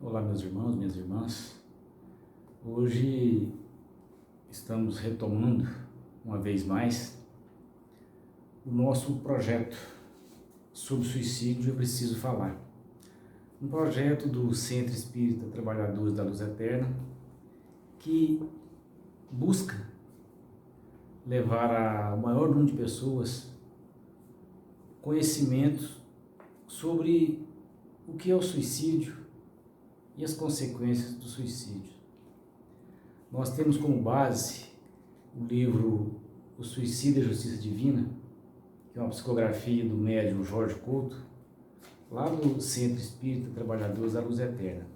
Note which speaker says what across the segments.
Speaker 1: Olá, meus irmãos, minhas irmãs. Hoje estamos retomando, uma vez mais, o nosso projeto sobre suicídio. Eu preciso falar. Um projeto do Centro Espírita Trabalhadores da Luz Eterna que busca levar ao maior número de pessoas conhecimentos sobre o que é o suicídio e as consequências do suicídio. Nós temos como base o livro O Suicídio e a Justiça Divina, que é uma psicografia do médium Jorge Couto, lá do Centro Espírita Trabalhadores da Luz Eterna.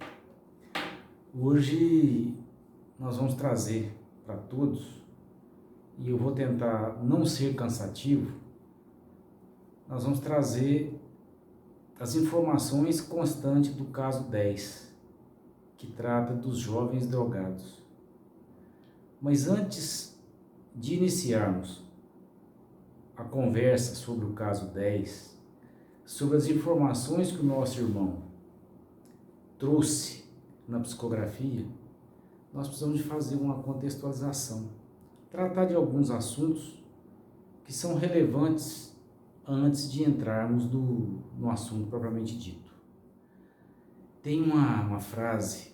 Speaker 1: Hoje nós vamos trazer para todos, e eu vou tentar não ser cansativo, nós vamos trazer as informações constantes do caso 10, que trata dos jovens drogados. Mas antes de iniciarmos a conversa sobre o caso 10, sobre as informações que o nosso irmão trouxe na psicografia, nós precisamos de fazer uma contextualização, tratar de alguns assuntos que são relevantes antes de entrarmos no assunto propriamente dito. Tem uma frase,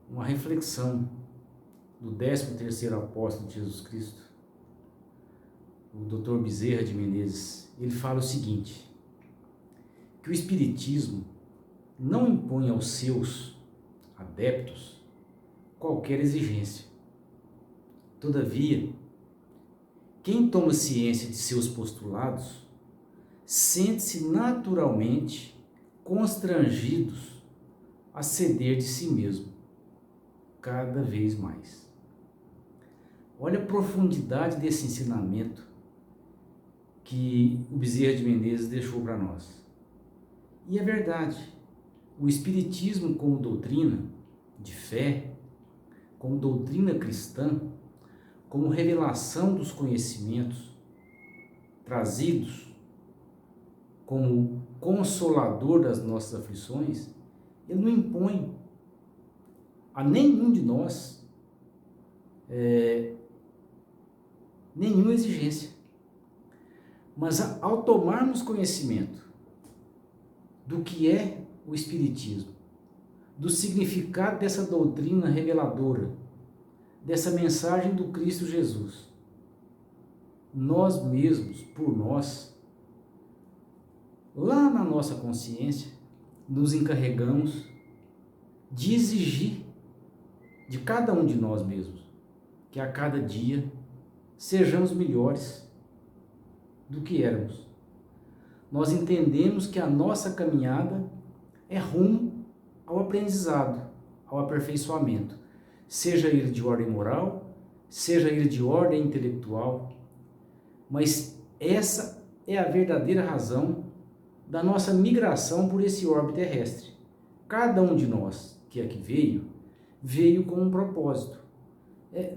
Speaker 1: uma reflexão do 13º apóstolo de Jesus Cristo, o Dr. Bezerra de Menezes. Ele fala o seguinte, que o Espiritismo não impõe aos seus adeptos qualquer exigência. Todavia, quem toma ciência de seus postulados sente-se naturalmente constrangidos a ceder de si mesmo, cada vez mais. Olha a profundidade desse ensinamento que o Bezerra de Menezes deixou para nós. E é verdade, o Espiritismo como doutrina de fé, como doutrina cristã, como revelação dos conhecimentos trazidos como consolador das nossas aflições, ele não impõe a nenhum de nós nenhuma exigência. Mas ao tomarmos conhecimento do que é o Espiritismo, do significado dessa doutrina reveladora, dessa mensagem do Cristo Jesus, nós mesmos, por nós, lá na nossa consciência, nos encarregamos de exigir de cada um de nós mesmos que a cada dia sejamos melhores do que éramos. Nós entendemos que a nossa caminhada é rumo ao aprendizado, ao aperfeiçoamento, seja ele de ordem moral, seja ele de ordem intelectual, mas essa é a verdadeira razão da nossa migração por esse orbe terrestre. Cada um de nós que aqui veio com um propósito.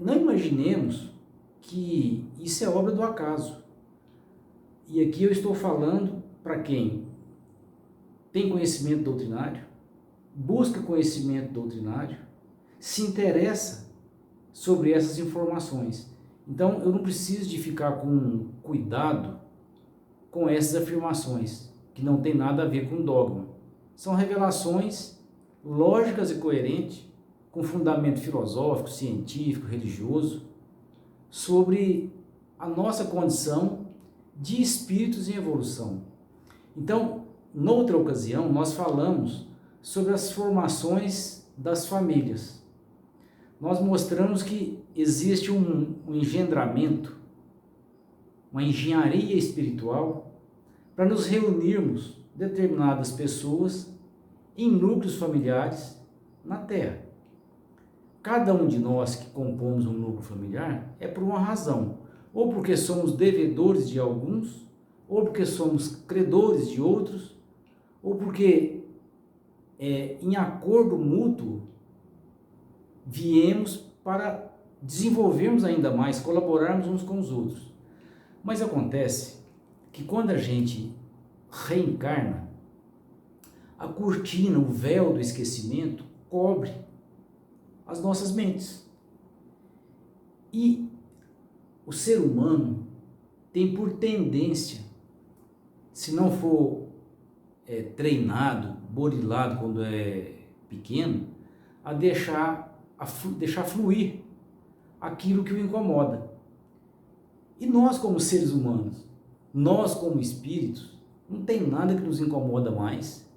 Speaker 1: Não imaginemos que isso é obra do acaso. E aqui eu estou falando para quem tem conhecimento doutrinário, busca conhecimento doutrinário, se interessa sobre essas informações. Então eu não preciso de ficar com cuidado com essas afirmações, que não tem nada a ver com dogma. São revelações lógicas e coerentes, com fundamento filosófico, científico, religioso, sobre a nossa condição de espíritos em evolução. Então, noutra ocasião, nós falamos sobre as formações das famílias. Nós mostramos que existe um engendramento, uma engenharia espiritual, para nos reunirmos determinadas pessoas em núcleos familiares na Terra. Cada um de nós que compomos um núcleo familiar é por uma razão, ou porque somos devedores de alguns, ou porque somos credores de outros, ou porque em acordo mútuo viemos para desenvolvermos ainda mais, colaborarmos uns com os outros. Mas acontece que quando a gente reencarna, a cortina, o véu do esquecimento cobre as nossas mentes. E o ser humano tem por tendência, se não for treinado, burilado quando é pequeno, a deixar fluir aquilo que o incomoda. E nós, como seres humanos, nós como espíritos, não tem nada que nos incomoda mais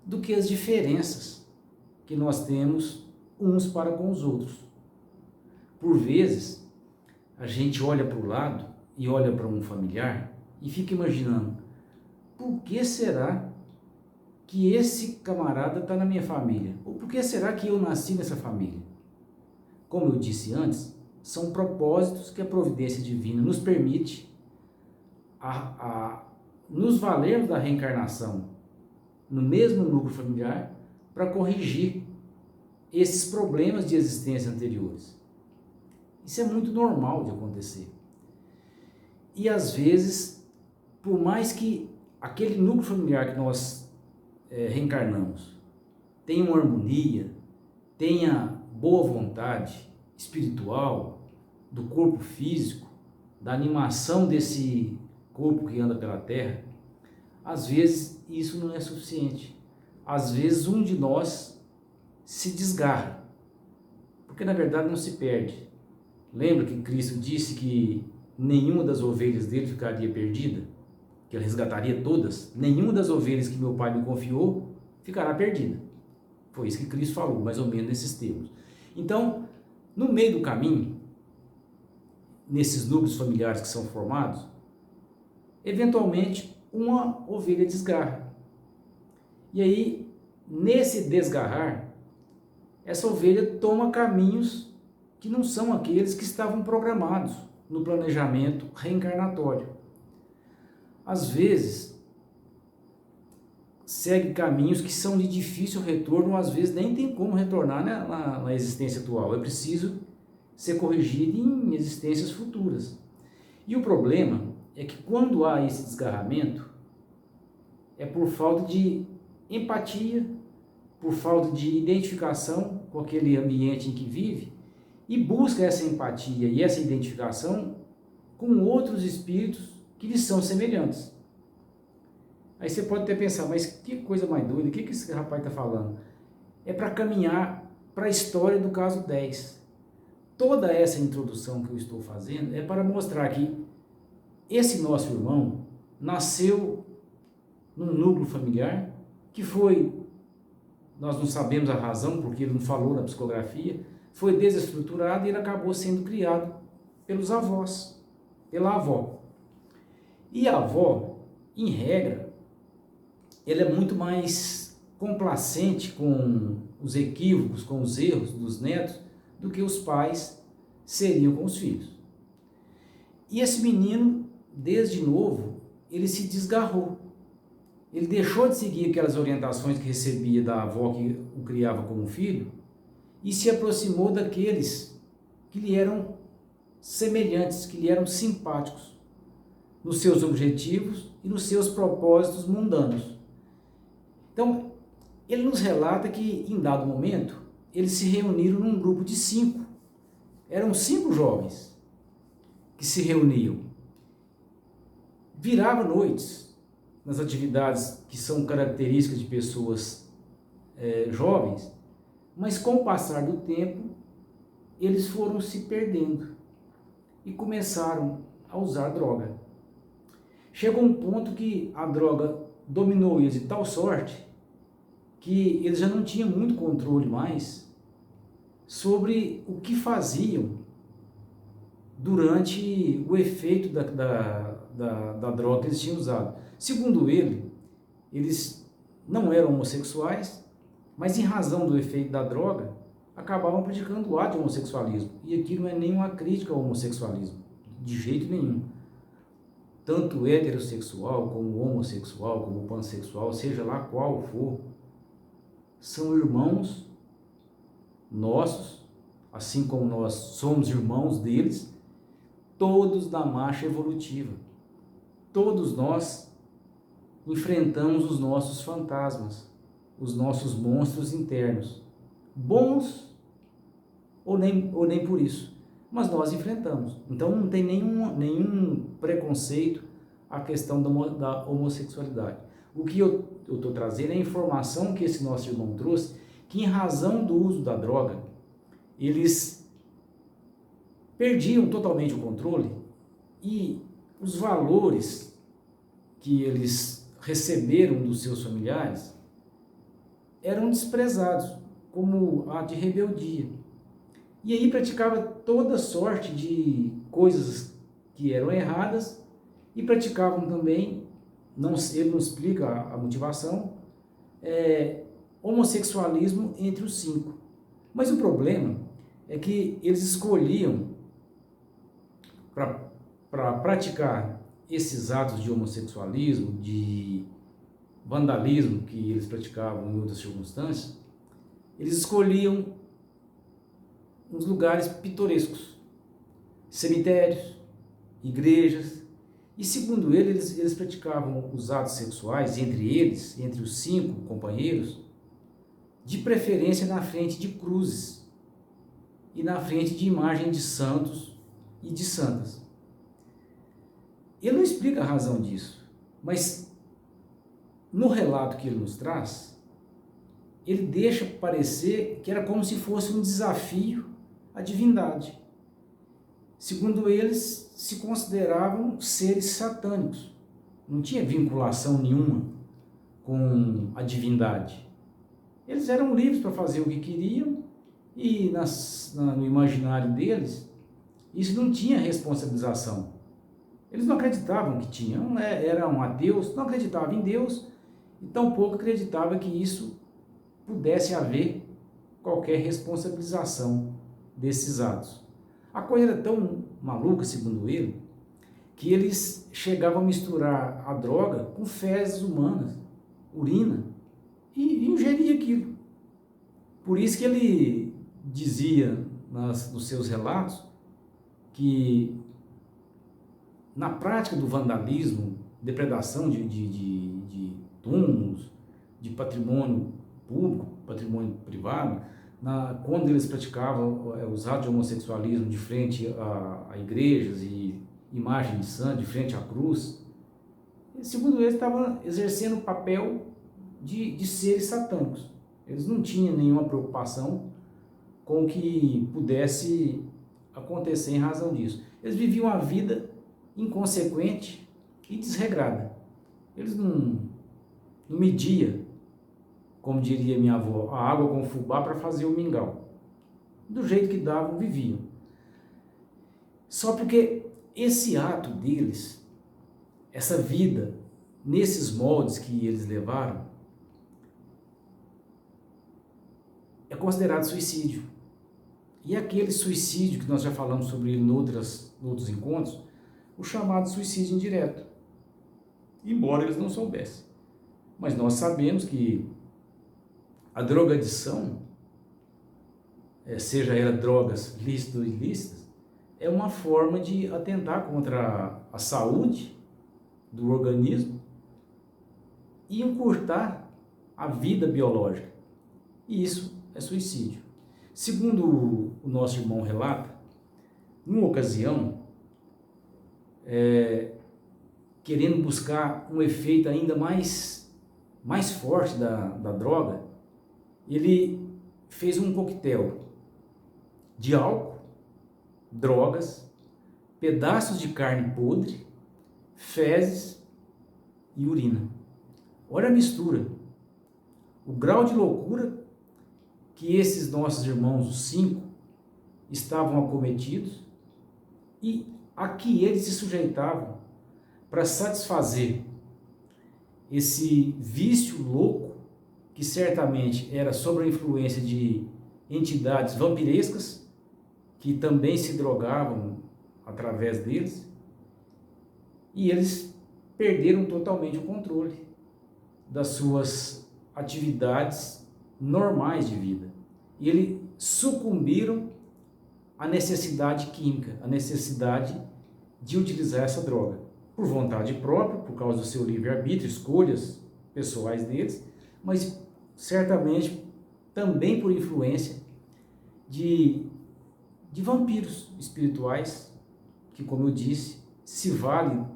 Speaker 1: do que as diferenças que nós temos uns para com os outros. Por vezes, a gente olha para o lado e olha para um familiar e fica imaginando, por que será que esse camarada está na minha família? Ou por que será que eu nasci nessa família? Como eu disse antes, são propósitos que a providência divina nos permite nos valermos da reencarnação no mesmo núcleo familiar para corrigir esses problemas de existência anteriores. Isso é muito normal de acontecer. E às vezes, por mais que aquele núcleo familiar que nós reencarnamos tenha uma harmonia, tenha boa vontade espiritual, do corpo físico, da animação desse corpo que anda pela terra, às vezes isso não é suficiente. Às vezes um de nós se desgarra, porque na verdade não se perde. Lembra que Cristo disse que nenhuma das ovelhas dele ficaria perdida? Que ele resgataria todas? Nenhuma das ovelhas que meu Pai me confiou ficará perdida. Foi isso que Cristo falou, mais ou menos nesses termos. Então, no meio do caminho, nesses núcleos familiares que são formados, eventualmente uma ovelha desgarra. E aí, nesse desgarrar, essa ovelha toma caminhos que não são aqueles que estavam programados no planejamento reencarnatório. Às vezes, segue caminhos que são de difícil retorno, às vezes nem tem como retornar na existência atual. É preciso ser corrigido em existências futuras. E o problema é que quando há esse desgarramento, é por falta de empatia, por falta de identificação com aquele ambiente em que vive, e busca essa empatia e essa identificação com outros espíritos que lhes são semelhantes. Aí você pode até pensar, mas que coisa mais doida, o que esse rapaz está falando? É para caminhar para a história do caso 10. Toda essa introdução que eu estou fazendo é para mostrar que esse nosso irmão nasceu num núcleo familiar que foi, nós não sabemos a razão, porque ele não falou na psicografia, foi desestruturado e ele acabou sendo criado pelos avós, pela avó. E a avó, em regra, ela é muito mais complacente com os equívocos, com os erros dos netos, do que os pais seriam com os filhos. E esse menino, desde novo, ele se desgarrou. Ele deixou de seguir aquelas orientações que recebia da avó que o criava como filho e se aproximou daqueles que lhe eram semelhantes, que lhe eram simpáticos nos seus objetivos e nos seus propósitos mundanos. Então, ele nos relata que, em dado momento, eles se reuniram num grupo de 5. Eram 5 jovens que se reuniam. Virava noites nas atividades que são características de pessoas jovens, mas com o passar do tempo, eles foram se perdendo e começaram a usar droga. Chegou um ponto que a droga dominou eles de tal sorte que eles já não tinham muito controle mais sobre o que faziam durante o efeito da droga que eles tinham usado. Segundo ele, eles não eram homossexuais, mas em razão do efeito da droga, acabavam praticando o ato de homossexualismo. E aqui não é nenhuma crítica ao homossexualismo, de jeito nenhum. Tanto heterossexual, como homossexual, como pansexual, seja lá qual for, são irmãos nossos, assim como nós somos irmãos deles, todos da marcha evolutiva. Todos nós enfrentamos os nossos fantasmas. os nossos monstros internos, bons ou nem por isso, mas nós enfrentamos. Então não tem nenhum preconceito a questão da homossexualidade. O que eu estou trazendo é a informação que esse nosso irmão trouxe, que em razão do uso da droga, eles perdiam totalmente o controle e os valores que eles receberam dos seus familiares eram desprezados, como ato de rebeldia. E aí praticava toda sorte de coisas que eram erradas e praticavam também, ele não explica a motivação, homossexualismo entre os 5. Mas o problema é que eles escolhiam para praticar esses atos de homossexualismo, de vandalismo que eles praticavam em outras circunstâncias, eles escolhiam uns lugares pitorescos, cemitérios, igrejas, e segundo eles praticavam os atos sexuais entre eles, entre os 5 companheiros, de preferência na frente de cruzes e na frente de imagem de santos e de santas. Ele não explica a razão disso, mas no relato que ele nos traz, ele deixa parecer que era como se fosse um desafio à divindade. Segundo eles, se consideravam seres satânicos, não tinha vinculação nenhuma com a divindade. Eles eram livres para fazer o que queriam e no imaginário deles, isso não tinha responsabilização. Eles não acreditavam que tinham, eram ateus, não acreditavam em Deus e tampouco acreditavam que isso pudesse haver qualquer responsabilização desses atos. A coisa era tão maluca, segundo ele, que eles chegavam a misturar a droga com fezes humanas, urina, e ingeria aquilo. Por isso que ele dizia nos seus relatos que na prática do vandalismo, depredação de túmulos, de patrimônio público, patrimônio privado, quando eles praticavam os atos de homossexualismo de frente a igrejas e imagem de santo, de frente à cruz, segundo eles estavam exercendo o papel de seres satânicos. Eles não tinham nenhuma preocupação com o que pudesse acontecer em razão disso. Eles viviam a vida inconsequente e desregrada. Eles não mediam, como diria minha avó, a água com fubá para fazer o mingau. Do jeito que davam, viviam. Só porque esse ato deles, essa vida, nesses moldes que eles levaram, é considerado suicídio. E aquele suicídio que nós já falamos sobre ele em outros encontros, o chamado suicídio indireto. Embora eles não soubessem. Mas nós sabemos que a drogadição, seja ela drogas lícitas ou ilícitas, é uma forma de atentar contra a saúde do organismo e encurtar a vida biológica. E isso é suicídio. Segundo o nosso irmão relata, numa ocasião, querendo buscar um efeito ainda mais forte da droga, ele fez um coquetel de álcool, drogas, pedaços de carne podre, fezes e urina. Olha a mistura, o grau de loucura que esses nossos irmãos, os 5, estavam acometidos e a que eles se sujeitavam para satisfazer esse vício louco, que certamente era sob a influência de entidades vampirescas, que também se drogavam através deles, e eles perderam totalmente o controle das suas atividades normais de vida. E eles sucumbiram à necessidade química, à necessidade de utilizar essa droga, por vontade própria, por causa do seu livre-arbítrio, escolhas pessoais deles, mas certamente também por influência de vampiros espirituais, que, como eu disse, se valem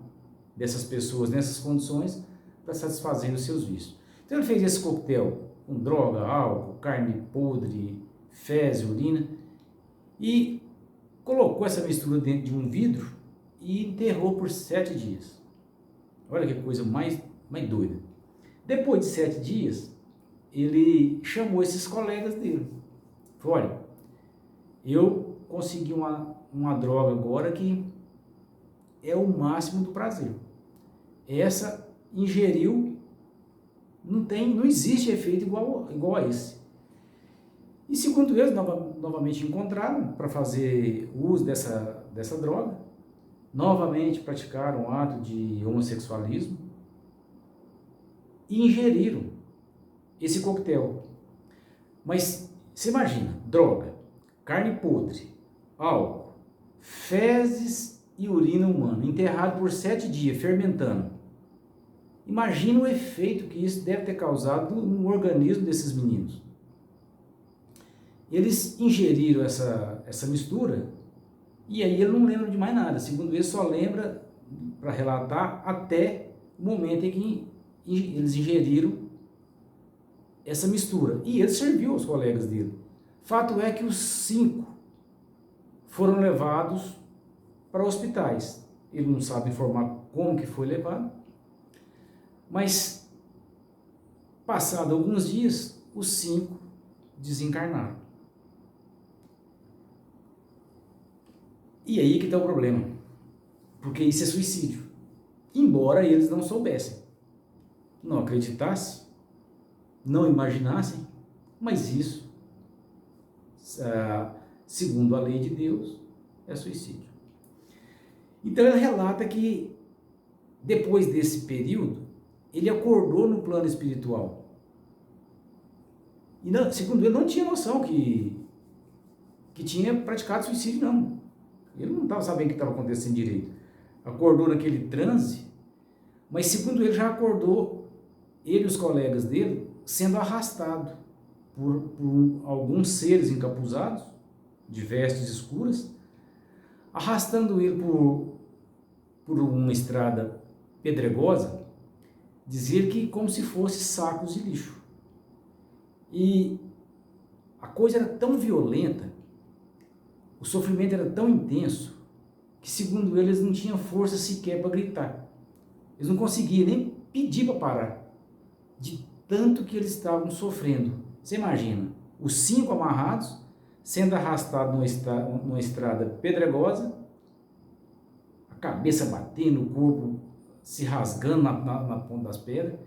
Speaker 1: dessas pessoas nessas condições para satisfazer os seus vícios. Então ele fez esse coquetel com droga, álcool, carne podre, fezes, urina, e colocou essa mistura dentro de um vidro e enterrou por 7 dias. Olha que coisa mais doida. Depois de 7 dias, ele chamou esses colegas dele. Falou, olha, eu consegui uma droga agora que é o máximo do prazer. Essa ingeriu, não existe efeito igual a esse. E segundo eles, novamente encontraram para fazer uso dessa droga, novamente praticaram o ato de homossexualismo e ingeriram esse coquetel. Mas você imagina, droga, carne podre, álcool, fezes e urina humana, enterrado por 7 dias, fermentando. Imagina o efeito que isso deve ter causado no organismo desses meninos. Eles ingeriram essa mistura e aí ele não lembra de mais nada. Segundo ele, só lembra para relatar até o momento em que eles ingeriram essa mistura. E ele serviu aos colegas dele. Fato é que os 5 foram levados para hospitais. Ele não sabe informar como que foi levado, mas passado alguns dias, os 5 desencarnaram. E aí que está o problema, porque isso é suicídio, embora eles não soubessem, não acreditassem, não imaginassem, mas isso, segundo a lei de Deus, é suicídio. Então ele relata que depois desse período, ele acordou no plano espiritual. E não, segundo ele, não tinha noção que tinha praticado suicídio, não. Ele não estava sabendo o que estava acontecendo direito. Acordou naquele transe, mas segundo ele já acordou, ele e os colegas dele, sendo arrastado por alguns seres encapuzados, de vestes escuras, arrastando ele por uma estrada pedregosa, dizer que como se fosse sacos de lixo. E a coisa era tão violenta, o sofrimento era tão intenso, que segundo eles não tinham força sequer para gritar. Eles não conseguiam nem pedir para parar, de tanto que eles estavam sofrendo. Você imagina, os 5 amarrados, sendo arrastados numa estrada pedregosa, a cabeça batendo, o corpo se rasgando na ponta das pedras.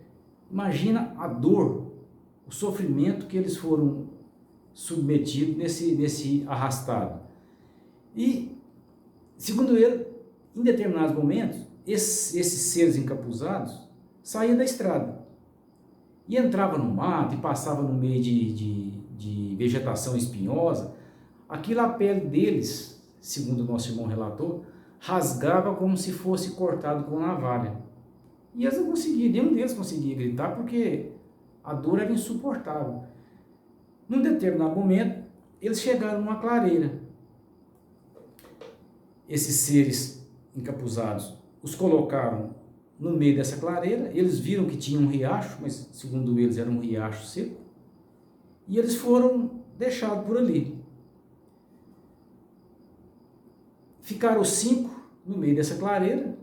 Speaker 1: Imagina a dor, o sofrimento que eles foram submetidos nesse arrastado. E, segundo ele, em determinados momentos, esses seres encapuzados saíam da estrada e entravam no mato e passavam no meio de vegetação espinhosa. Aquilo, a pele deles, segundo o nosso irmão relatou, rasgava como se fosse cortado com navalha. E eles não conseguiam, nenhum deles conseguia gritar porque a dor era insuportável. Num determinado momento, eles chegaram numa clareira. Esses seres encapuzados os colocaram no meio dessa clareira, eles viram que tinha um riacho, mas segundo eles era um riacho seco, e eles foram deixados por ali. Ficaram os 5 no meio dessa clareira,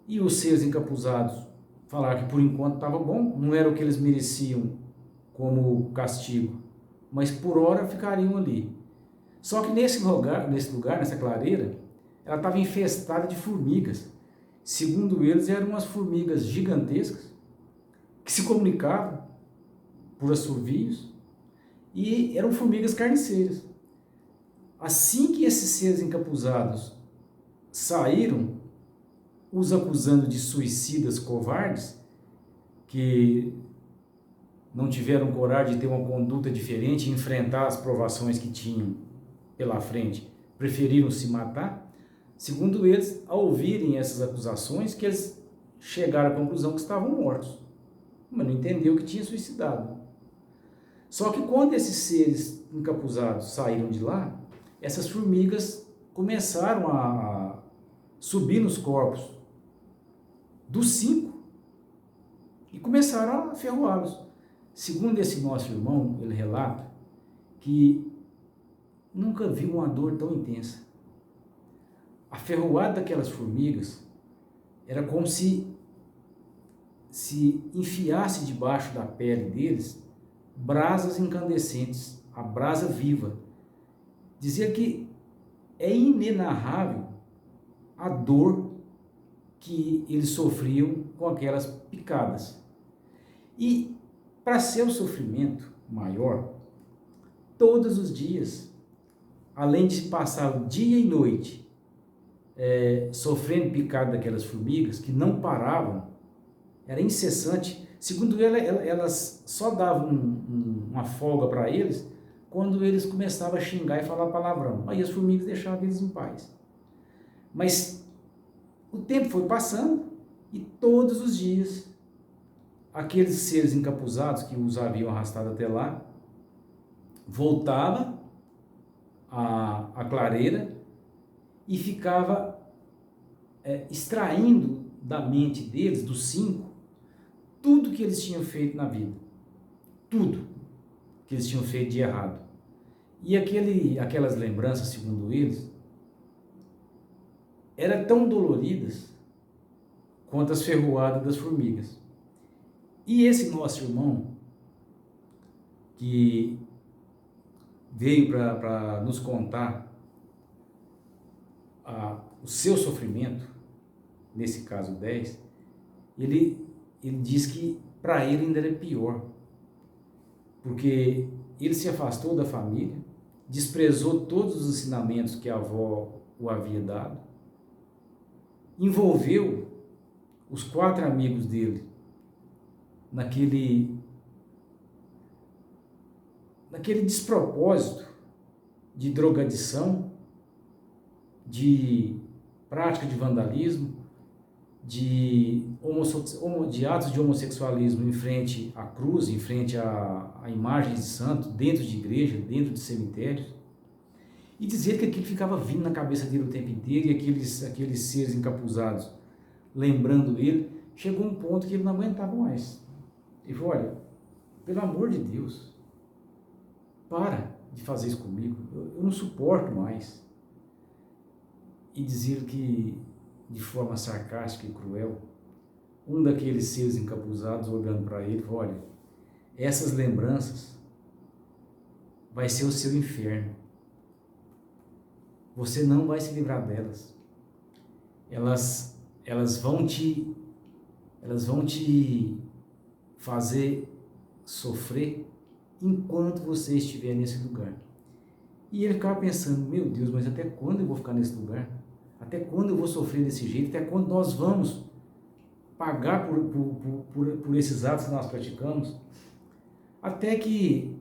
Speaker 1: e os seres encapuzados falaram que por enquanto estava bom, não era o que eles mereciam como castigo, mas por hora ficariam ali. Só que nesse lugar, nessa clareira, ela estava infestada de formigas. Segundo eles, eram umas formigas gigantescas que se comunicavam por assovios e eram formigas carniceiras. Assim que esses seres encapuzados saíram, os acusando de suicidas covardes, que não tiveram coragem de ter uma conduta diferente e enfrentar as provações que tinham pela frente, preferiram se matar. Segundo eles, ao ouvirem essas acusações, que eles chegaram à conclusão que estavam mortos, mas não entendeu que tinha suicidado. Só que quando esses seres encapuzados saíram de lá, essas formigas começaram a subir nos corpos dos 5 e começaram a ferroá-los. Segundo esse nosso irmão, ele relata que nunca viu uma dor tão intensa. A ferroada daquelas formigas era como se enfiasse debaixo da pele deles brasas incandescentes, a brasa viva. Dizia que é inenarrável a dor que eles sofriam com aquelas picadas. E para seu sofrimento maior, todos os dias, além de passar o dia e noite sofrendo picada daquelas formigas que não paravam, era incessante. Segundo ele, elas só davam uma folga para eles quando eles começavam a xingar e falar palavrão. Aí as formigas deixavam eles em paz. Mas o tempo foi passando e todos os dias aqueles seres encapuzados que os haviam arrastado até lá voltava à clareira e ficava extraindo da mente deles, dos 5, tudo que eles tinham feito na vida. Tudo que eles tinham feito de errado. E aquelas lembranças, segundo eles, eram tão doloridas quanto as ferroadas das formigas. E esse nosso irmão, que veio para nos contar o seu sofrimento, nesse caso 10, ele diz que para ele ainda era pior, porque ele se afastou da família, desprezou todos os ensinamentos que a avó o havia dado, envolveu os 4 amigos dele naquele despropósito de drogadição, de prática de vandalismo, de atos de homossexualismo em frente à cruz, em frente a imagens de santo, dentro de igreja, dentro de cemitérios, e dizer que aquilo ficava vindo na cabeça dele o tempo inteiro, e aqueles seres encapuzados lembrando ele, chegou um ponto que ele não aguentava mais. Ele falou: olha, pelo amor de Deus, para de fazer isso comigo, eu não suporto mais. E dizer que, de forma sarcástica e cruel, um daqueles seres encapuzados, olhando para ele, falou: olha, essas lembranças vai ser o seu inferno. Você não vai se livrar delas. Elas vão te fazer sofrer enquanto você estiver nesse lugar. E ele ficava pensando: meu Deus, mas até quando eu vou ficar nesse lugar? Até quando eu vou sofrer desse jeito? Até quando nós vamos pagar por esses atos que nós praticamos? Até que,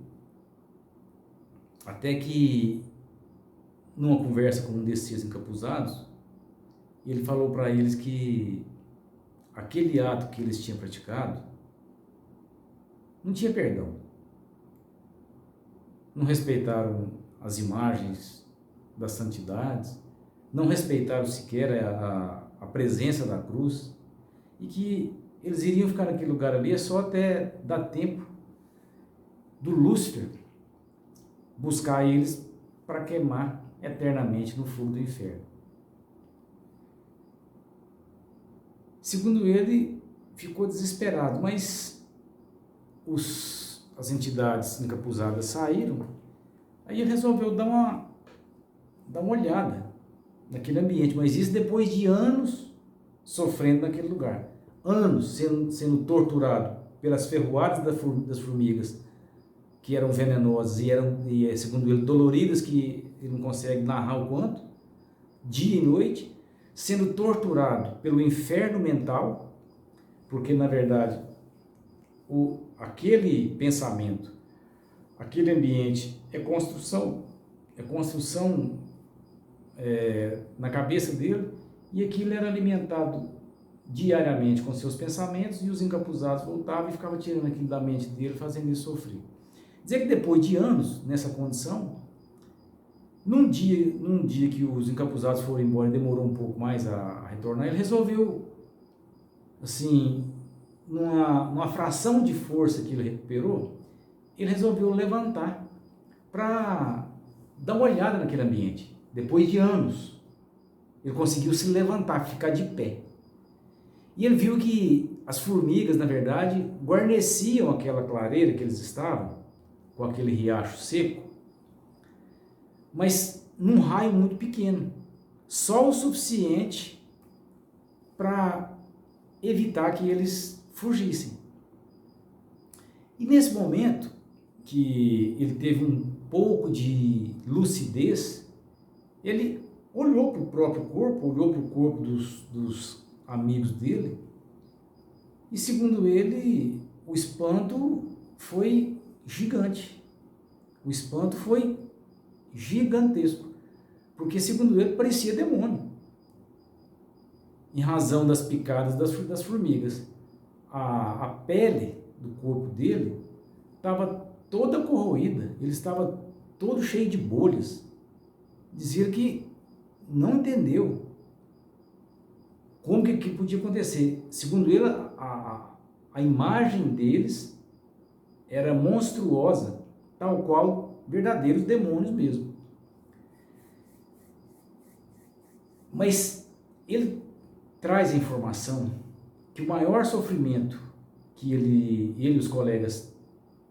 Speaker 1: numa conversa com um desses encapuzados, ele falou para eles que aquele ato que eles tinham praticado não tinha perdão. Não respeitaram as imagens das santidades, não respeitaram sequer a presença da cruz, e que eles iriam ficar naquele lugar ali só até dar tempo do Lúcifer buscar eles para queimar eternamente no fogo do inferno. Segundo ele, ficou desesperado, mas as entidades encapuzadas saíram. Aí ele resolveu dar uma olhada naquele ambiente, mas isso depois de anos sofrendo naquele lugar, anos sendo torturado pelas ferroadas das formigas, que eram venenosas e, segundo ele, doloridas, que ele não consegue narrar o quanto, dia e noite, sendo torturado pelo inferno mental, porque na verdade aquele pensamento, aquele ambiente é construção na cabeça dele, e aquilo era alimentado diariamente com seus pensamentos, e os encapuzados voltavam e ficavam tirando aquilo da mente dele, fazendo ele sofrer. Dizer que depois de anos nessa condição, num dia que os encapuzados foram embora e demorou um pouco mais a retornar, ele resolveu, assim, numa fração de força que ele recuperou, ele resolveu levantar para dar uma olhada naquele ambiente. Depois de anos, ele conseguiu se levantar, ficar de pé. E ele viu que as formigas, na verdade, guarneciam aquela clareira que eles estavam, com aquele riacho seco, mas num raio muito pequeno, só o suficiente para evitar que eles fugissem. E nesse momento que ele teve um pouco de lucidez, ele olhou para o próprio corpo, olhou para o corpo dos amigos dele, e segundo ele, o espanto foi gigante. O espanto foi gigantesco, porque segundo ele parecia demônio, em razão das picadas das formigas. A pele do corpo dele estava toda corroída, ele estava todo cheio de bolhas. Dizia que não entendeu como que podia acontecer. Segundo ele, a imagem deles era monstruosa, tal qual verdadeiros demônios mesmo. Mas ele traz a informação que o maior sofrimento que ele e os colegas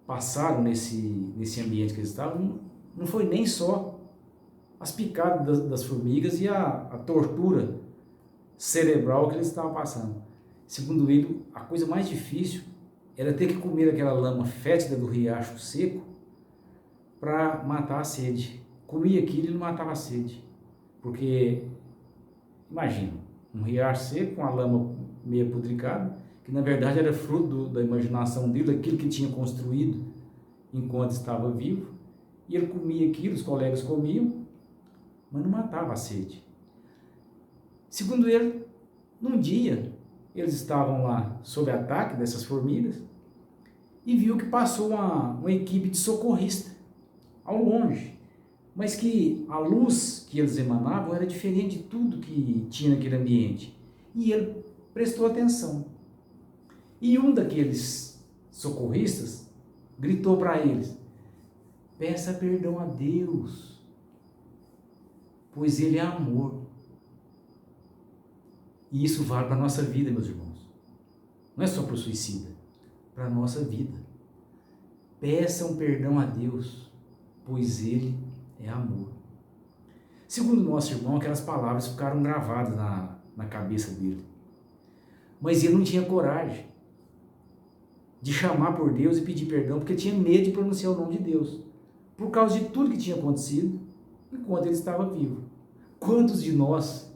Speaker 1: passaram nesse ambiente que eles estavam, não foi nem só as picadas das formigas e a tortura cerebral que eles estavam passando. Segundo ele, a coisa mais difícil era ter que comer aquela lama fétida do riacho seco para matar a sede. Comia aquilo e não matava a sede. Porque, imagina, um riacho seco com a lama meio pudricada, que na verdade era fruto da imaginação dele, daquilo que tinha construído enquanto estava vivo, e ele comia aquilo, os colegas comiam, mas não matava a sede. Segundo ele, num dia, eles estavam lá sob ataque dessas formigas, e viu que passou uma equipe de socorrista, ao longe, mas que a luz que eles emanavam era diferente de tudo que tinha naquele ambiente. E ele prestou atenção. E um daqueles socorristas gritou para eles: peça perdão a Deus, pois Ele é amor. E isso vale para a nossa vida, meus irmãos. Não é só para o suicida, para a nossa vida. Peçam perdão a Deus, pois Ele é amor. Segundo o nosso irmão, aquelas palavras ficaram gravadas na cabeça dele. Mas ele não tinha coragem de chamar por Deus e pedir perdão, porque tinha medo de pronunciar o nome de Deus, por causa de tudo que tinha acontecido enquanto ele estava vivo. Quantos de nós,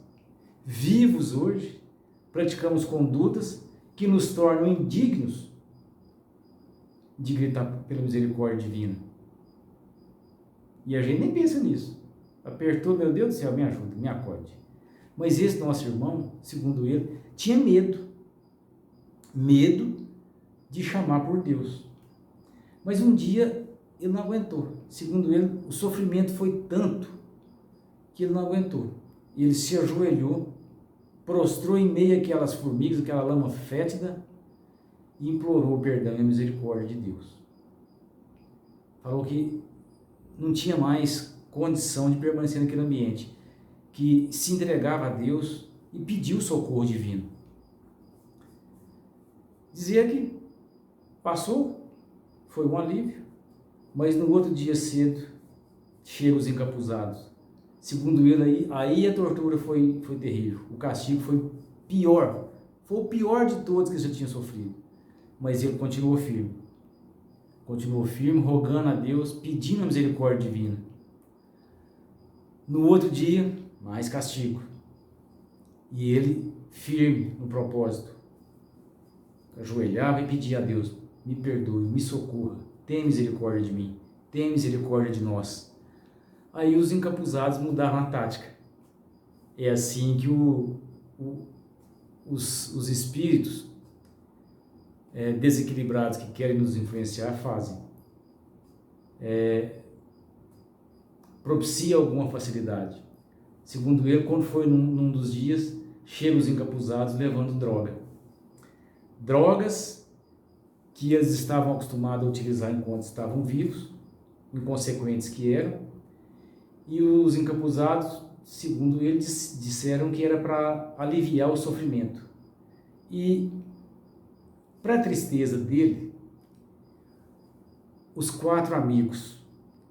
Speaker 1: vivos hoje, praticamos condutas que nos tornam indignos de gritar pela misericórdia divina? E a gente nem pensa nisso. Apertou, meu Deus do céu, me ajuda, me acorde. Mas esse nosso irmão, segundo ele, tinha medo de chamar por Deus. Mas um dia ele não aguentou. Segundo ele, o sofrimento foi tanto que ele não aguentou. Ele se ajoelhou, prostrou em meio àquelas formigas, aquela lama fétida, e implorou o perdão e a misericórdia de Deus. Falou que não tinha mais condição de permanecer naquele ambiente, que se entregava a Deus e pediu socorro divino. Dizia que passou, foi um alívio, mas no outro dia cedo chegam os encapuzados. Segundo ele, aí a tortura foi terrível, o castigo foi pior, foi o pior de todos que ele já tinha sofrido. Mas ele continuou firme, rogando a Deus, pedindo a misericórdia divina. No outro dia, mais castigo. E ele, firme no propósito, ajoelhava e pedia a Deus: me perdoe, me socorra, tenha misericórdia de mim, tenha misericórdia de nós. Aí os encapuzados mudaram a tática. É assim que os espíritos desequilibrados que querem nos influenciar fazem. propicia alguma facilidade. Segundo ele, quando foi num dos dias, chegam os encapuzados levando drogas que eles estavam acostumados a utilizar enquanto estavam vivos, inconsequentes que eram, e os encapuzados, segundo eles, disseram que era para aliviar o sofrimento. E, para a tristeza dele, os 4 amigos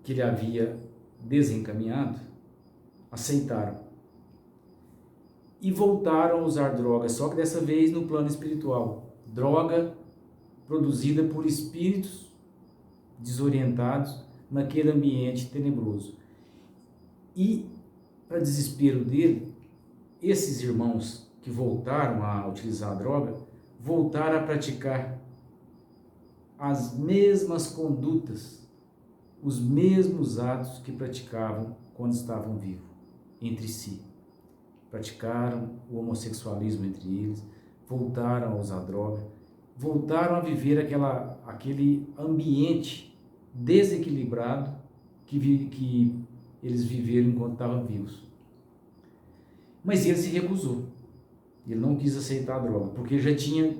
Speaker 1: que ele havia desencaminhado aceitaram e voltaram a usar drogas, só que dessa vez no plano espiritual. Droga produzida por espíritos desorientados naquele ambiente tenebroso. E, para desespero dele, esses irmãos que voltaram a utilizar a droga, voltaram a praticar as mesmas condutas, os mesmos atos que praticavam quando estavam vivos, entre si. Praticaram o homossexualismo entre eles, voltaram a usar droga, voltaram a viver aquele ambiente desequilibrado que eles viveram enquanto estavam vivos. Mas ele se recusou. Ele não quis aceitar a droga, porque já tinha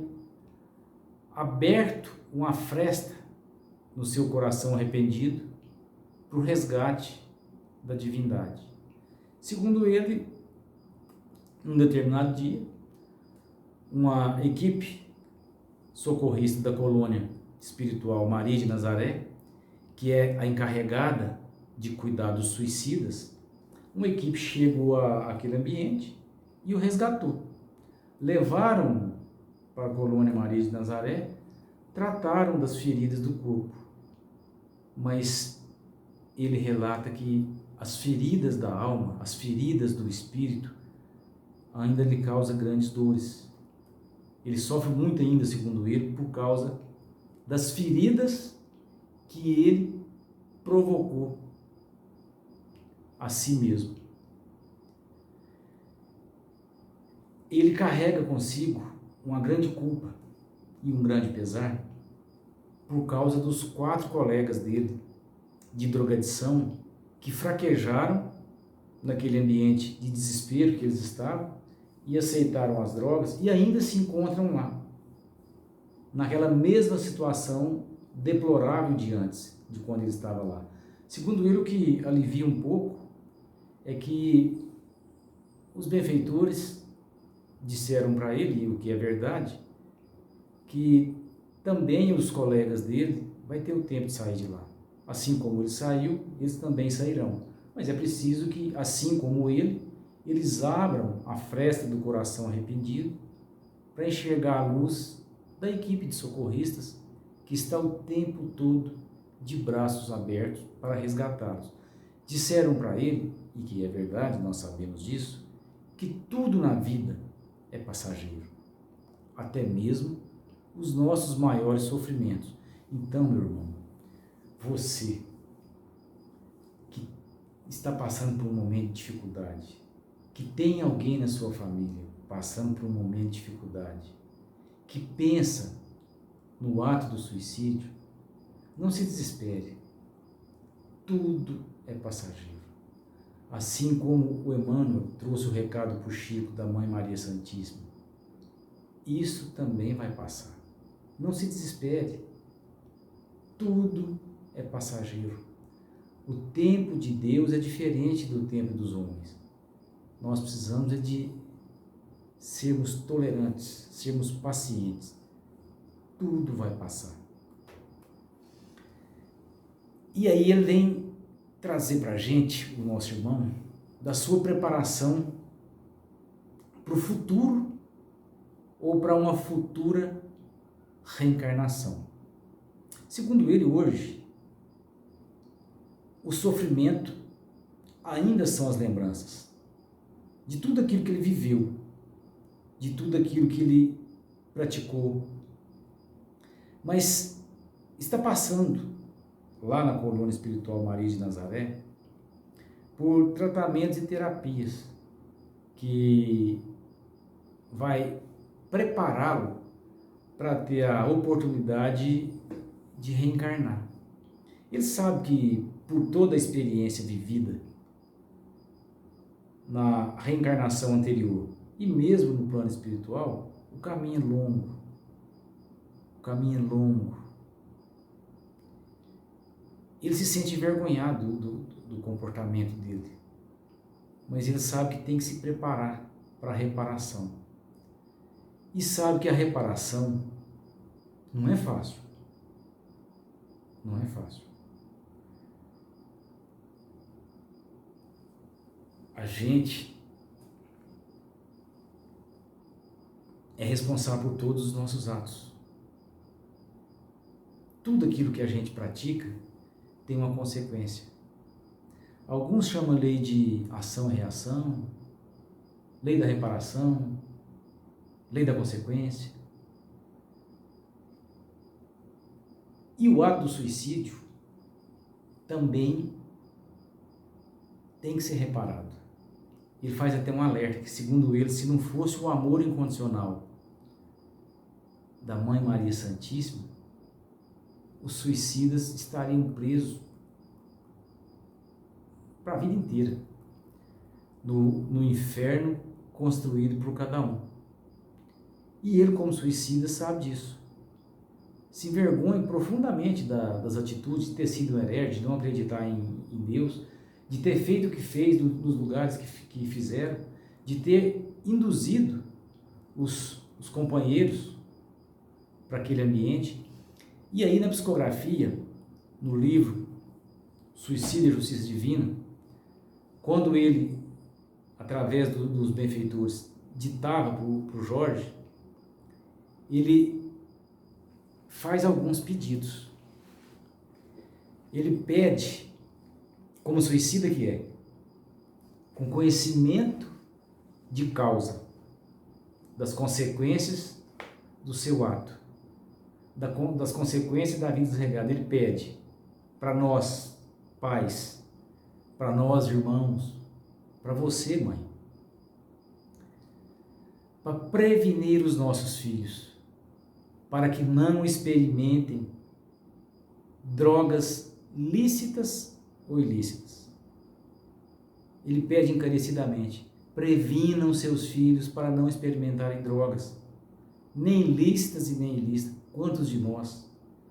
Speaker 1: aberto uma fresta no seu coração arrependido para o resgate da divindade. Segundo ele, num determinado dia, uma equipe socorrista da colônia espiritual Maria de Nazaré, que é a encarregada de cuidar dos suicidas, uma equipe chegou àquele ambiente e o resgatou. Levaram para a colônia Maria de Nazaré, trataram das feridas do corpo, mas ele relata que as feridas da alma, as feridas do espírito, ainda lhe causam grandes dores. Ele sofre muito ainda, segundo ele, por causa das feridas que ele provocou a si mesmo. Ele carrega consigo uma grande culpa e um grande pesar por causa dos 4 colegas dele de drogadição que fraquejaram naquele ambiente de desespero que eles estavam e aceitaram as drogas e ainda se encontram lá, naquela mesma situação deplorável de antes, de quando ele estava lá. Segundo ele, o que alivia um pouco é que os benfeitores disseram para ele, e o que é verdade, que também os colegas dele vai ter o tempo de sair de lá. Assim como ele saiu, eles também sairão. Mas é preciso que, assim como ele, eles abram a fresta do coração arrependido para enxergar a luz da equipe de socorristas que está o tempo todo de braços abertos para resgatá-los. Disseram para ele, e que é verdade, nós sabemos disso, que tudo na vida é passageiro, até mesmo os nossos maiores sofrimentos. Então, meu irmão, você que está passando por um momento de dificuldade, que tem alguém na sua família passando por um momento de dificuldade, que pensa no ato do suicídio, não se desespere. Tudo é passageiro. Assim como o Emmanuel trouxe o recado para o Chico da Mãe Maria Santíssima, isso também vai passar. Não se desespere. Tudo é passageiro. O tempo de Deus é diferente do tempo dos homens. Nós precisamos de sermos tolerantes, sermos pacientes. Tudo vai passar. E aí ele vem trazer para a gente, o nosso irmão, da sua preparação para o futuro ou para uma futura reencarnação. Segundo ele, hoje, o sofrimento ainda são as lembranças de tudo aquilo que ele viveu, de tudo aquilo que ele praticou, mas está passando lá na colônia espiritual Maria de Nazaré por tratamentos e terapias que vai prepará-lo para ter a oportunidade de reencarnar. Ele sabe que, por toda a experiência vivida na reencarnação anterior e mesmo no plano espiritual, o caminho é longo. O caminho é longo. Ele se sente envergonhado do comportamento dele, mas ele sabe que tem que se preparar para a reparação. E sabe que a reparação não é fácil. Não é fácil. A gente é responsável por todos os nossos atos. Tudo aquilo que a gente pratica tem uma consequência. Alguns chamam a lei de ação e reação, lei da reparação, lei da consequência. E o ato do suicídio também tem que ser reparado. Ele faz até um alerta que, segundo ele, se não fosse o amor incondicional da Mãe Maria Santíssima, os suicidas estariam presos para a vida inteira no inferno construído por cada um. E ele, como suicida, sabe disso. Se envergonha profundamente das atitudes de ter sido um herege, de não acreditar em Deus, de ter feito o que fez nos lugares que fizeram, de ter induzido os companheiros para aquele ambiente. E aí, na psicografia, no livro Suicídio e Justiça Divina, quando ele, através dos benfeitores, ditava para o Jorge, ele faz alguns pedidos. Ele pede, como suicida que é, com conhecimento de causa, das consequências do seu ato, das consequências da vida desregrada. Ele pede para nós, pais, para nós, irmãos, para você, mãe, para prevenir os nossos filhos, para que não experimentem drogas lícitas ou ilícitas. Ele pede encarecidamente: previnam seus filhos para não experimentarem drogas, nem lícitas e nem ilícitas. Quantos de nós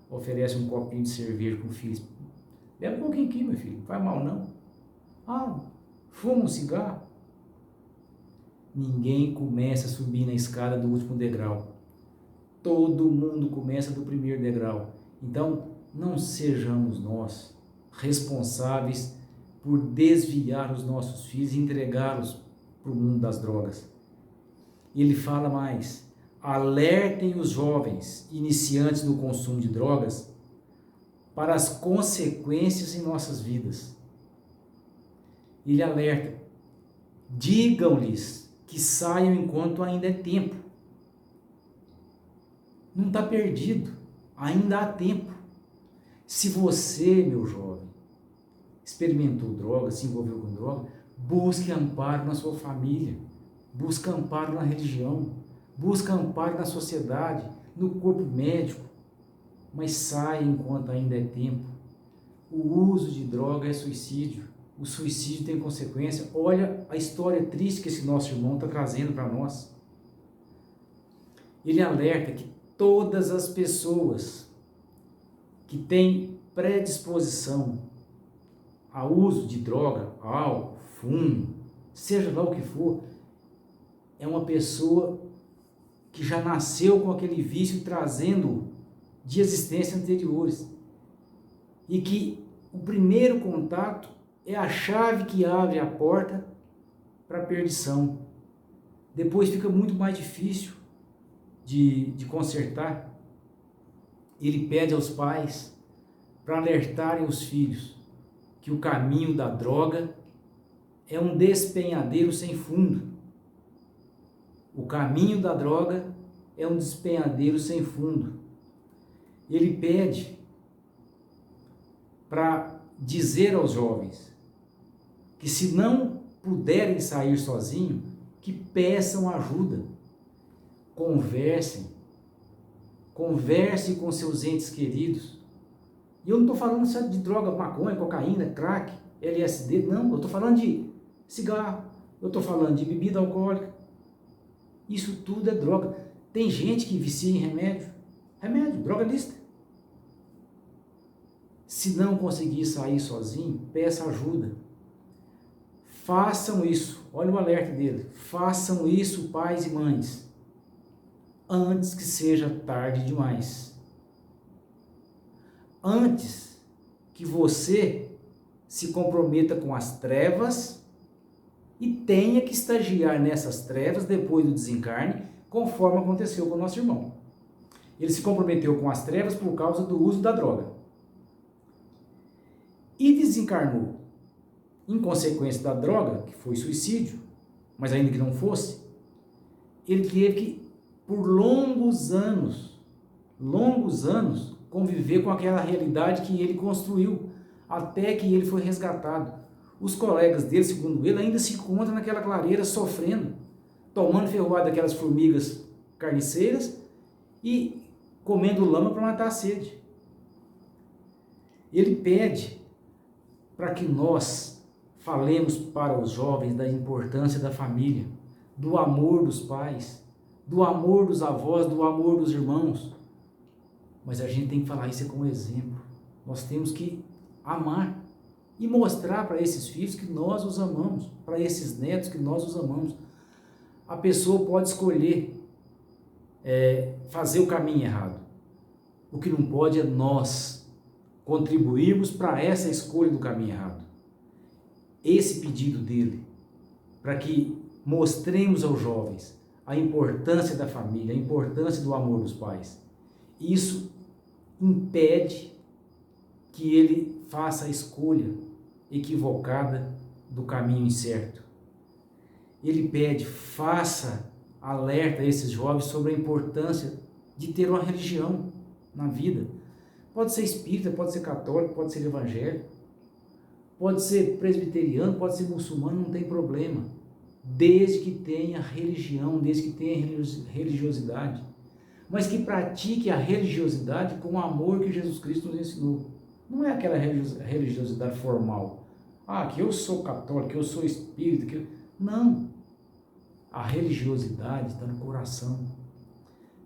Speaker 1: oferecem um copinho de cerveja para o filho? Bebe um pouquinho aqui, meu filho, não faz mal não. Ah, fuma um cigarro. Ninguém começa a subir na escada do último degrau. Todo mundo começa do primeiro degrau. Então, não sejamos nós responsáveis por desviar os nossos filhos e entregá-los para o mundo das drogas. Ele fala mais: alertem os jovens iniciantes no consumo de drogas para as consequências em nossas vidas. Ele alerta: digam-lhes que saiam enquanto ainda é tempo. Não está perdido, ainda há tempo. Se você, meu jovem, experimentou droga, se envolveu com droga, busque amparo na sua família, busque amparo na religião, busque amparo na sociedade, no corpo médico, mas saia enquanto ainda é tempo. O uso de droga é suicídio, o suicídio tem consequência. Olha a história triste que esse nosso irmão está trazendo para nós. Ele alerta que todas as pessoas que têm predisposição ao uso de droga, álcool, fumo, seja lá o que for, é uma pessoa que já nasceu com aquele vício trazendo de existências anteriores, e que o primeiro contato é a chave que abre a porta para a perdição. Depois fica muito mais difícil de consertar. Ele pede aos pais para alertarem os filhos que o caminho da droga é um despenhadeiro sem fundo. O caminho da droga é um despenhadeiro sem fundo. Ele pede para dizer aos jovens que, se não puderem sair sozinhos, que peçam ajuda. Conversem com seus entes queridos E eu não estou falando só de droga, maconha, cocaína, crack, LSD, não. Eu estou falando de cigarro, eu estou falando de bebida alcoólica. Isso tudo é droga. Tem gente que vicia em remédio, droga lista. Se não conseguir sair sozinho, peça ajuda. Façam isso, olha o alerta dele, façam isso, pais e mães, antes que seja tarde demais. Antes que você se comprometa com as trevas e tenha que estagiar nessas trevas depois do desencarne, conforme aconteceu com o nosso irmão. Ele se comprometeu com as trevas por causa do uso da droga. E desencarnou em consequência da droga, que foi suicídio, mas ainda que não fosse, ele teve que, por longos anos, conviver com aquela realidade que ele construiu, até que ele foi resgatado. Os colegas dele, segundo ele, ainda se encontram naquela clareira sofrendo, tomando ferroada daquelas formigas carniceiras e comendo lama para matar a sede. Ele pede para que nós falemos para os jovens da importância da família, do amor dos pais, do amor dos avós, do amor dos irmãos. Mas a gente tem que falar isso como exemplo. Nós temos que amar e mostrar para esses filhos que nós os amamos, para esses netos que nós os amamos. A pessoa pode escolher fazer o caminho errado. O que não pode é nós contribuirmos para essa escolha do caminho errado. Esse pedido dele, para que mostremos aos jovens a importância da família, a importância do amor dos pais. Isso impede que ele faça a escolha equivocada do caminho incerto. Ele pede, alerta a esses jovens sobre a importância de ter uma religião na vida. Pode ser espírita, pode ser católico, pode ser evangélico, pode ser presbiteriano, pode ser muçulmano, não tem problema. Desde que tenha religião, desde que tenha religiosidade. Mas que pratique a religiosidade com o amor que Jesus Cristo nos ensinou. Não é aquela religiosidade formal. Que eu sou católico, que eu sou espírita. Não. A religiosidade está no coração.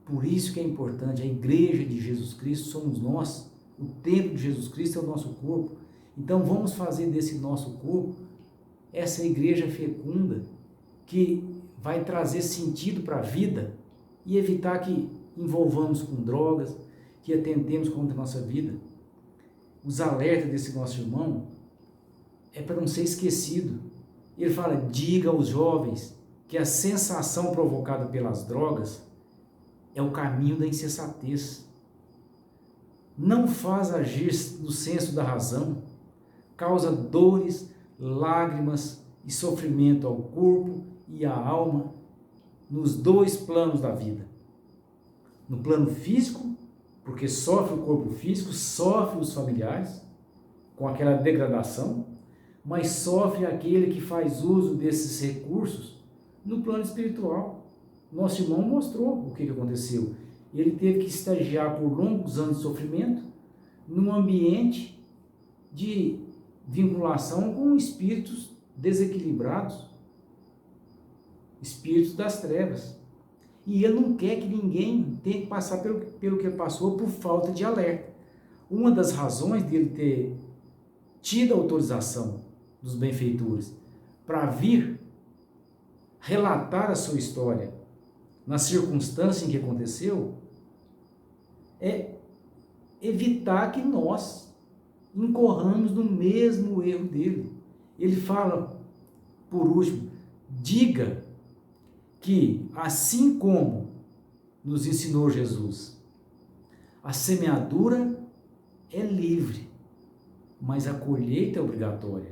Speaker 1: Por isso que é importante, a igreja de Jesus Cristo somos nós. O templo de Jesus Cristo é o nosso corpo. Então vamos fazer desse nosso corpo essa igreja fecunda que vai trazer sentido para a vida e evitar que envolvamos com drogas, que atentemos contra a nossa vida. Os alertas desse nosso irmão é para não ser esquecido. Ele fala, diga aos jovens que a sensação provocada pelas drogas é o caminho da insensatez. Não faz agir no senso da razão, causa dores, lágrimas e sofrimento ao corpo e à alma nos dois planos da vida. No plano físico, porque sofre o corpo físico, sofre os familiares com aquela degradação, mas sofre aquele que faz uso desses recursos no plano espiritual. Nosso irmão mostrou o que aconteceu. Ele teve que estagiar por longos anos de sofrimento num ambiente de vinculação com espíritos desequilibrados, espíritos das trevas. E ele não quer que ninguém tenha que passar pelo que ele passou por falta de alerta. Uma das razões dele ter tido a autorização dos benfeitores para vir relatar a sua história na circunstância em que aconteceu é evitar que nós incorramos no mesmo erro dele. Ele fala, por último, diga que, assim como nos ensinou Jesus, a semeadura é livre, mas a colheita é obrigatória.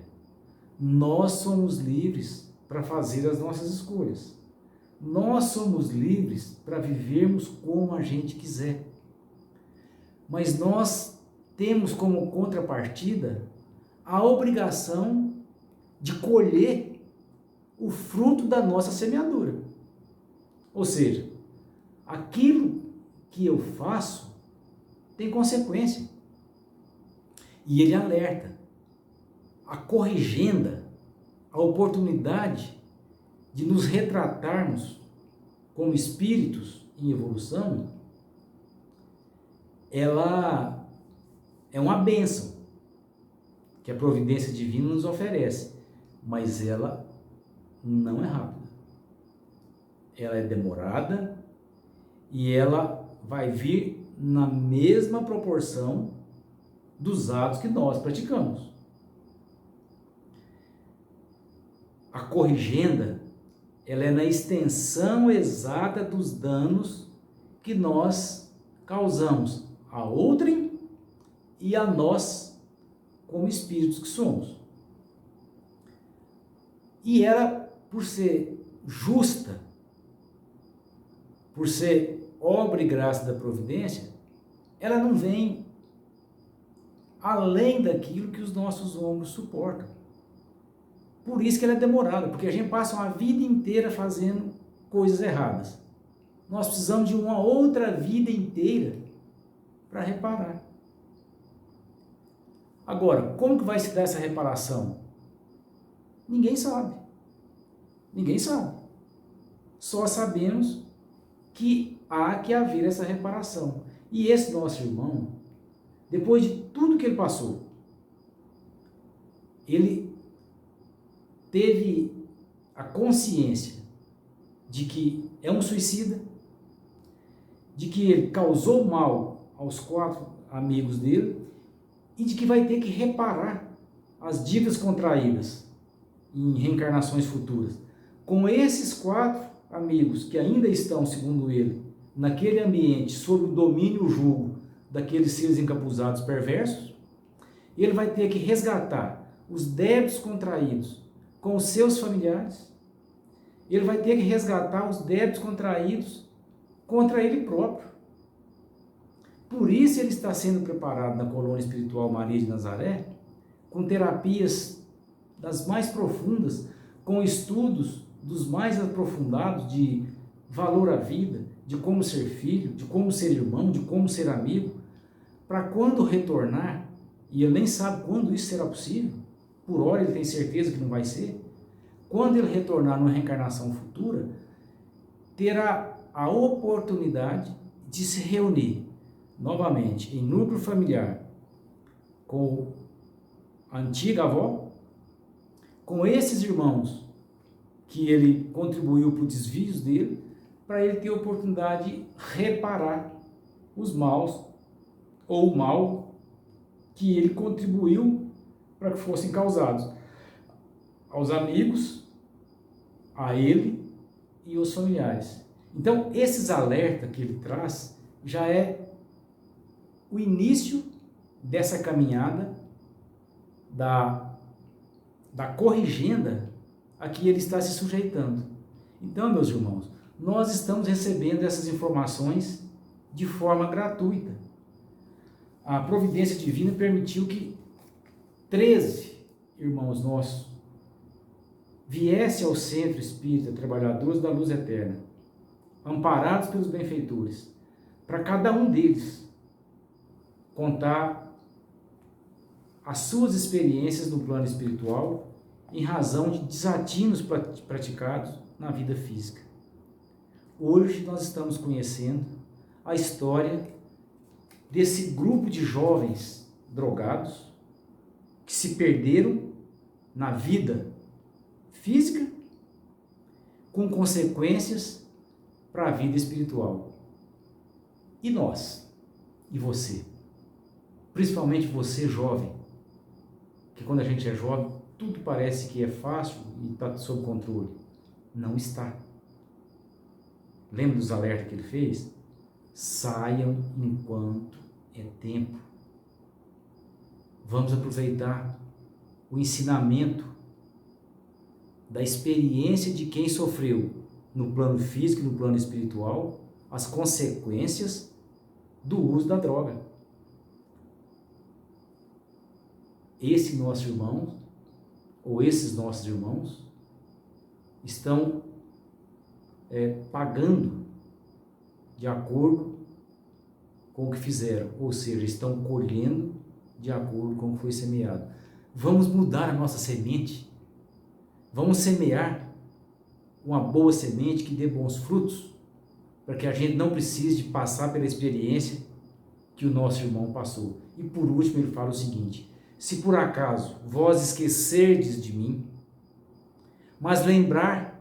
Speaker 1: Nós somos livres para fazer as nossas escolhas. Nós somos livres para vivermos como a gente quiser. Mas nós temos como contrapartida a obrigação de colher o fruto da nossa semeadura. Ou seja, aquilo que eu faço tem consequência. E ele alerta a corrigenda, a oportunidade de nos retratarmos como espíritos em evolução, ela é uma bênção que a providência divina nos oferece, mas ela não é rápida. Ela é demorada e ela vai vir na mesma proporção dos atos que nós praticamos. A corrigenda, ela é na extensão exata dos danos que nós causamos a outrem e a nós como espíritos que somos. E ela, por ser justa, por ser obra e graça da providência, ela não vem além daquilo que os nossos ombros suportam. Por isso que ela é demorada, porque a gente passa uma vida inteira fazendo coisas erradas. Nós precisamos de uma outra vida inteira para reparar. Agora, como que vai se dar essa reparação? Ninguém sabe. Ninguém sabe. Só sabemos que há que haver essa reparação. E esse nosso irmão, depois de tudo que ele passou, ele teve a consciência de que é um suicida, de que ele causou mal aos 4 amigos dele e de que vai ter que reparar as dívidas contraídas em reencarnações futuras. Com esses 4 amigos que ainda estão, segundo ele, naquele ambiente sob o domínio e o jugo daqueles seres encapuzados perversos, ele vai ter que resgatar os débitos contraídos com os seus familiares, ele vai ter que resgatar os débitos contraídos contra ele próprio. Por isso ele está sendo preparado na colônia espiritual Maria de Nazaré, com terapias das mais profundas, com estudos dos mais aprofundados de valor à vida, de como ser filho, de como ser irmão, de como ser amigo, para quando retornar, e ele nem sabe quando isso será possível, por hora ele tem certeza que não vai ser, quando ele retornar numa reencarnação futura, terá a oportunidade de se reunir novamente em núcleo familiar com a antiga avó, com esses irmãos que ele contribuiu para os desvios dele, para ele ter a oportunidade de reparar os maus ou o mal que ele contribuiu para que fossem causados aos amigos, a ele e aos familiares. Então, esses alertas que ele traz já é o início dessa caminhada da corrigenda a que ele está se sujeitando. Então, meus irmãos, nós estamos recebendo essas informações de forma gratuita. A providência divina permitiu que 13 irmãos nossos viessem ao Centro Espírita Trabalhadores da Luz Eterna, amparados pelos benfeitores, para cada um deles contar as suas experiências no plano espiritual em razão de desatinos praticados na vida física. Hoje nós estamos conhecendo a história desse grupo de jovens drogados que se perderam na vida física com consequências para a vida espiritual. E nós? E você? Principalmente você, jovem, que quando a gente é jovem, tudo parece que é fácil e está sob controle. Não está. Lembra dos alertas que ele fez? Saiam enquanto é tempo. Vamos aproveitar o ensinamento da experiência de quem sofreu no plano físico e no plano espiritual as consequências do uso da droga. Esse nosso irmão, ou esses nossos irmãos, estão pagando de acordo com o que fizeram, ou seja, estão colhendo de acordo com o que foi semeado. Vamos mudar a nossa semente. Vamos semear uma boa semente que dê bons frutos, para que a gente não precise de passar pela experiência que o nosso irmão passou. E por último ele fala o seguinte: se por acaso vós esquecerdes de mim, mas lembrar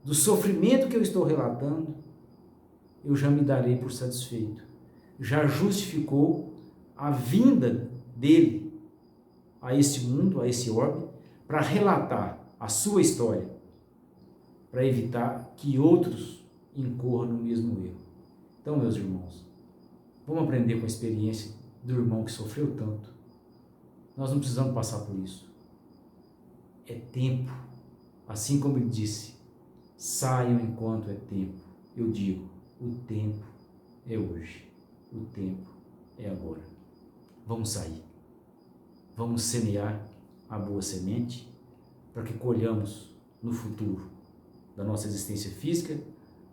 Speaker 1: do sofrimento que eu estou relatando, eu já me darei por satisfeito. Já justificou a vinda dele a este mundo, a esse orbe, para relatar a sua história, para evitar que outros incorram no mesmo erro. Então, meus irmãos, vamos aprender com a experiência do irmão que sofreu tanto. Nós não precisamos passar por isso. É tempo, assim como ele disse, saiam enquanto é tempo. Eu digo, o tempo é hoje, o tempo é agora. Vamos sair, vamos semear a boa semente para que colhamos no futuro da nossa existência física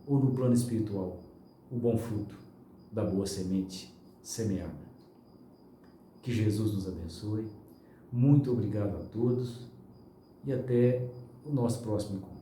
Speaker 1: ou no plano espiritual o bom fruto da boa semente semeada. Que Jesus nos abençoe. Muito obrigado a todos e até o nosso próximo encontro.